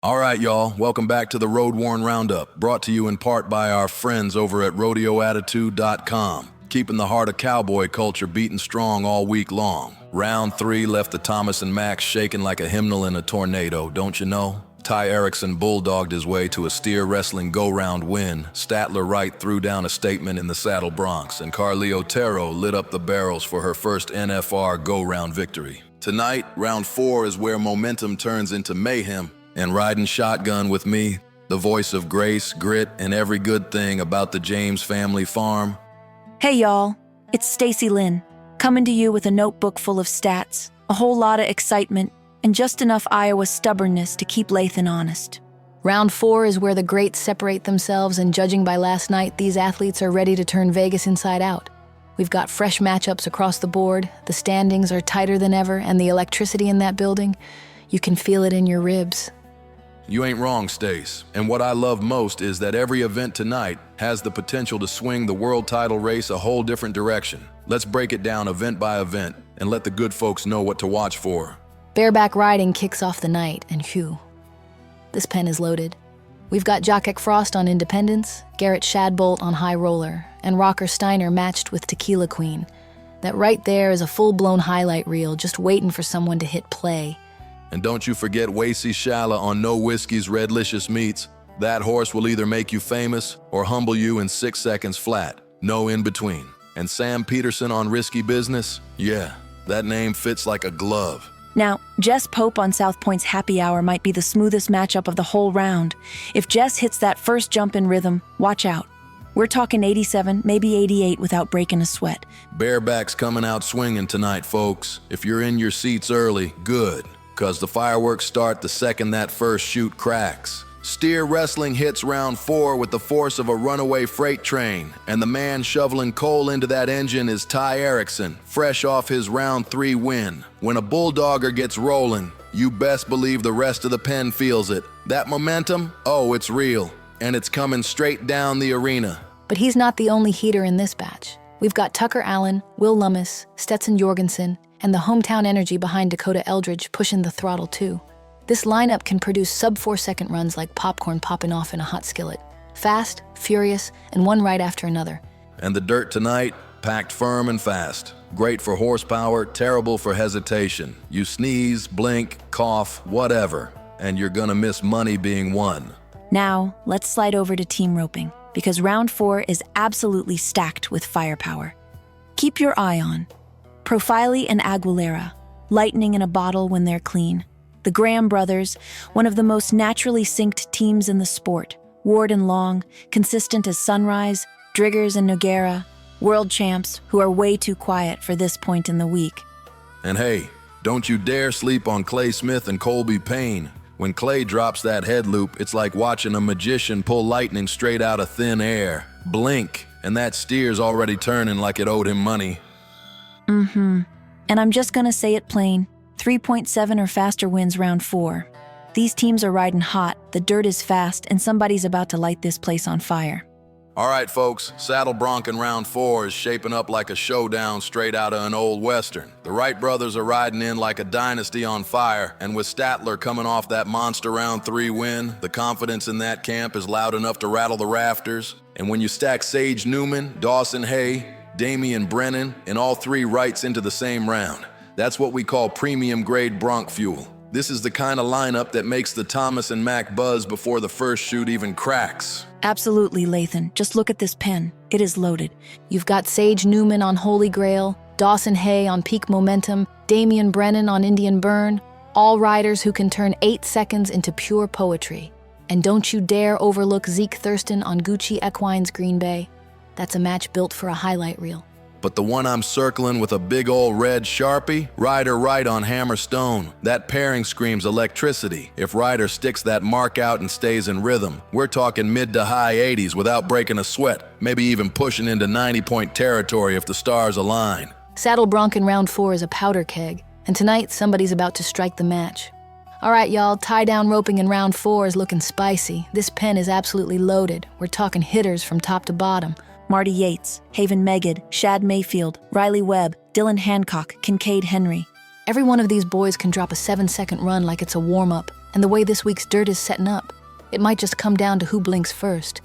All right, y'all, welcome back to the Road-Worn Roundup, brought to you in part by our friends over at RodeoAttitude.com, keeping the heart of cowboy culture beating strong all week long. Round 3 left the Thomas and Max shaking like a hymnal in a tornado, don't you know? Ty Erickson bulldogged his way to a steer wrestling go-round win. Statler Wright threw down a statement in the saddle Broncs, and Carly Otero lit up the barrels for her first NFR go-round victory. Tonight, round 4 is where momentum turns into mayhem, and riding shotgun with me, the voice of grace, grit, and every good thing about the James family farm. Hey y'all, it's Stacy Lynn, coming to you with a notebook full of stats, a whole lot of excitement, and just enough Iowa stubbornness to keep Lathan honest. Round 4 is where the greats separate themselves, and judging by last night, these athletes are ready to turn Vegas inside out. We've got fresh matchups across the board, the standings are tighter than ever, and the electricity in that building, you can feel it in your ribs. You ain't wrong, Stace. And what I love most is that every event tonight has the potential to swing the world title race a whole different direction. Let's break it down event by event and let the good folks know what to watch for. Bareback riding kicks off the night, and phew, this pen is loaded. We've got Jockek Frost on Independence, Garrett Shadbolt on High Roller, and Rocker Steiner matched with Tequila Queen. That right there is a full-blown highlight reel just waiting for someone to hit play. And don't you forget Wacy Shala on No Whiskey's Redlicious Meats. That horse will either make you famous or humble you in 6 seconds flat. No in between. And Sam Peterson on Risky Business? Yeah, that name fits like a glove. Now, Jess Pope on South Point's Happy Hour might be the smoothest matchup of the whole round. If Jess hits that first jump in rhythm, watch out. We're talking 87, maybe 88 without breaking a sweat. Bareback's coming out swinging tonight, folks. If you're in your seats early, good. Cause the fireworks start the second that first chute cracks. Steer wrestling hits round 4 with the force of a runaway freight train, and the man shoveling coal into that engine is Ty Erickson, fresh off his round 3 win. When a bulldogger gets rolling, you best believe the rest of the pen feels it. That momentum, oh, it's real, and it's coming straight down the arena. But he's not the only heater in this batch. We've got Tucker Allen, Will Lummis, Stetson Jorgensen, and the hometown energy behind Dakota Eldridge pushing the throttle too. This lineup can produce sub-4 second runs like popcorn popping off in a hot skillet. Fast, furious, and one right after another. And the dirt tonight, packed firm and fast. Great for horsepower, terrible for hesitation. You sneeze, blink, cough, whatever, and you're gonna miss money being won. Now, let's slide over to team roping, because round 4 is absolutely stacked with firepower. Keep your eye on Profili and Aguilera, lightning in a bottle when they're clean. The Graham brothers, one of the most naturally synced teams in the sport. Ward and Long, consistent as Sunrise, Driggers and Noguera, world champs who are way too quiet for this point in the week. And hey, don't you dare sleep on Clay Smith and Colby Payne. When Clay drops that head loop, it's like watching a magician pull lightning straight out of thin air. Blink, and that steer's already turning like it owed him money. And I'm just gonna say it plain. 3.7 or faster wins round 4. These teams are riding hot, the dirt is fast, and somebody's about to light this place on fire. All right, folks, Saddle Bronc in round 4 is shaping up like a showdown straight out of an old Western. The Wright brothers are riding in like a dynasty on fire, and with Statler coming off that monster round 3 win, the confidence in that camp is loud enough to rattle the rafters. And when you stack Sage Newman, Dawson Hay, Damian Brennan, and all 3 Wrights into the same round, that's what we call premium grade Bronc fuel. This is the kind of lineup that makes the Thomas and Mack buzz before the first chute even cracks. Absolutely, Lathan. Just look at this pen. It is loaded. You've got Sage Newman on Holy Grail, Dawson Hay on Peak Momentum, Damian Brennan on Indian Burn, all riders who can turn 8 seconds into pure poetry. And don't you dare overlook Zeke Thurston on Gucci Equine's Green Bay. That's a match built for a highlight reel. But the one I'm circling with a big old red Sharpie, Ryder Wright on Hammerstone. That pairing screams electricity. If Ryder sticks that mark out and stays in rhythm, we're talking mid to high 80s without breaking a sweat, maybe even pushing into 90-point territory if the stars align. Saddle Bronc in round 4 is a powder keg, and tonight somebody's about to strike the match. All right, y'all, tie-down roping in round 4 is looking spicy. This pen is absolutely loaded. We're talking hitters from top to bottom. Marty Yates, Haven Megid, Shad Mayfield, Riley Webb, Dylan Hancock, Kincaid Henry. Every one of these boys can drop a 7-second run like it's a warm-up, And the way this week's dirt is setting up, it might just come down to who blinks first.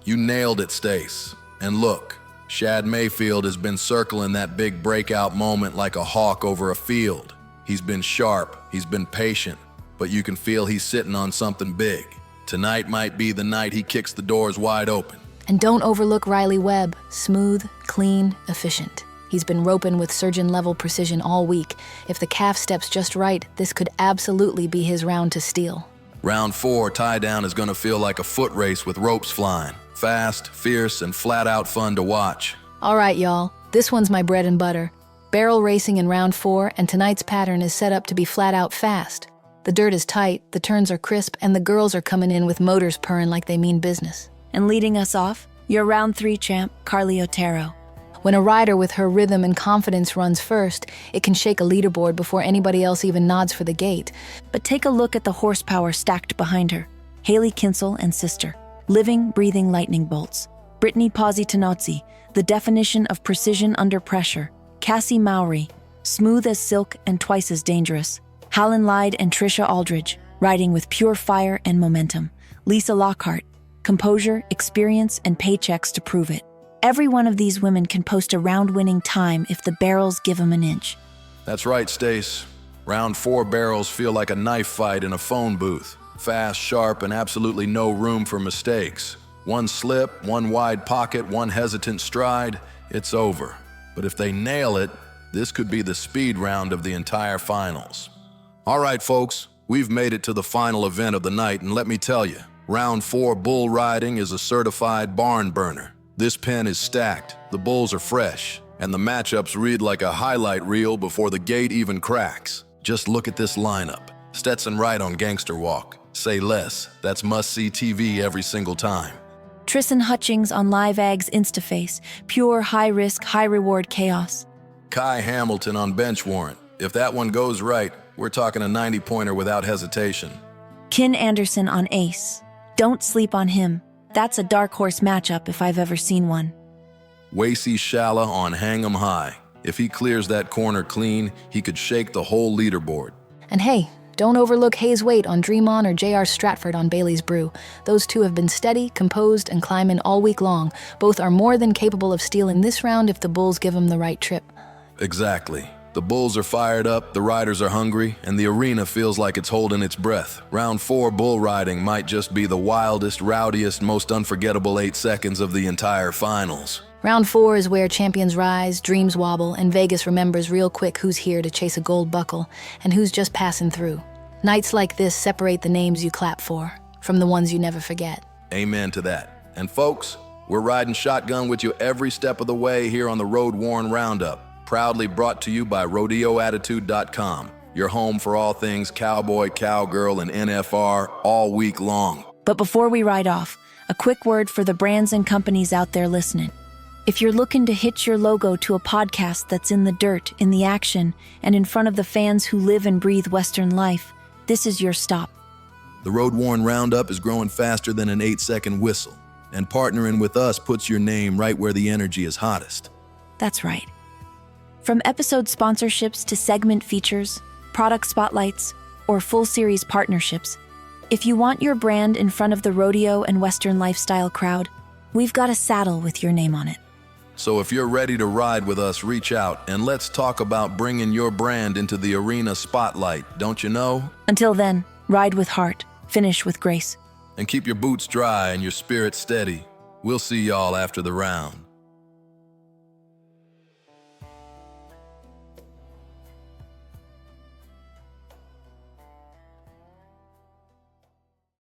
You nailed it, Stace. And look, Shad Mayfield has been circling that big breakout moment like a hawk over a field. He's been sharp, he's been patient, but you can feel he's sitting on something big. Tonight might be the night he kicks the doors wide open. And don't overlook Riley Webb. Smooth, clean, efficient. He's been roping with surgeon-level precision all week. If the calf steps just right, this could absolutely be his round to steal. Round 4 tie-down is gonna feel like a foot race with ropes flying. Fast, fierce, and flat-out fun to watch. All right, y'all. This one's my bread and butter. Barrel racing in round 4, and tonight's pattern is set up to be flat-out fast. The dirt is tight, the turns are crisp, and the girls are coming in with motors purring like they mean business. And leading us off, your round 3 champ, Carly Otero. When a rider with her rhythm and confidence runs first, it can shake a leaderboard before anybody else even nods for the gate. But take a look at the horsepower stacked behind her. Haley Kinsel and sister, living, breathing lightning bolts. Brittany Positanozi, the definition of precision under pressure. Cassie Mowry, smooth as silk and twice as dangerous. Hallen Lyde and Trisha Aldridge, riding with pure fire and momentum. Lisa Lockhart, composure, experience, and paychecks to prove it. Every one of these women can post a round-winning time if the barrels give them an inch. That's right, Stace. Round 4 barrels feel like a knife fight in a phone booth. Fast, sharp, and absolutely no room for mistakes. One slip, one wide pocket, one hesitant stride, it's over. But if they nail it, this could be the speed round of the entire finals. All right, folks, we've made it to the final event of the night, and let me tell you, round 4 bull riding is a certified barn burner. This pen is stacked, the bulls are fresh, and the matchups read like a highlight reel before the gate even cracks. Just look at this lineup. Stetson Wright on Gangster Walk. Say less, that's must-see TV every single time. Tristan Hutchings on Live Ag's Instaface, pure high-risk, high-reward chaos. Kai Hamilton on Bench Warrant. If that one goes right, we're talking a 90-pointer without hesitation. Kin Anderson on Ace. Don't sleep on him. That's a dark horse matchup if I've ever seen one. Wacy Shala on Hang 'em High. If he clears that corner clean, he could shake the whole leaderboard. And hey, don't overlook Hayes Waite on Dream On or J.R. Stratford on Bailey's Brew. Those two have been steady, composed, and climbing all week long. Both are more than capable of stealing this round if the bulls give them the right trip. Exactly. The bulls are fired up, the riders are hungry, and the arena feels like it's holding its breath. Round 4 bull riding might just be the wildest, rowdiest, most unforgettable 8 seconds of the entire finals. Round 4 is where champions rise, dreams wobble, and Vegas remembers real quick who's here to chase a gold buckle and who's just passing through. Nights like this separate the names you clap for from the ones you never forget. Amen to that. And folks, we're riding shotgun with you every step of the way here on the Road-Worn Roundup. Proudly brought to you by RodeoAttitude.com, your home for all things cowboy, cowgirl, and NFR all week long. But before we ride off, a quick word for the brands and companies out there listening. If you're looking to hitch your logo to a podcast that's in the dirt, in the action, and in front of the fans who live and breathe Western life, this is your stop. The Road-Worn Roundup is growing faster than an 8-second whistle, and partnering with us puts your name right where the energy is hottest. That's right. From episode sponsorships to segment features, product spotlights, or full series partnerships, if you want your brand in front of the rodeo and Western lifestyle crowd, we've got a saddle with your name on it. So if you're ready to ride with us, reach out and let's talk about bringing your brand into the arena spotlight, don't you know? Until then, ride with heart, finish with grace. And keep your boots dry and your spirit steady. We'll see y'all after the round.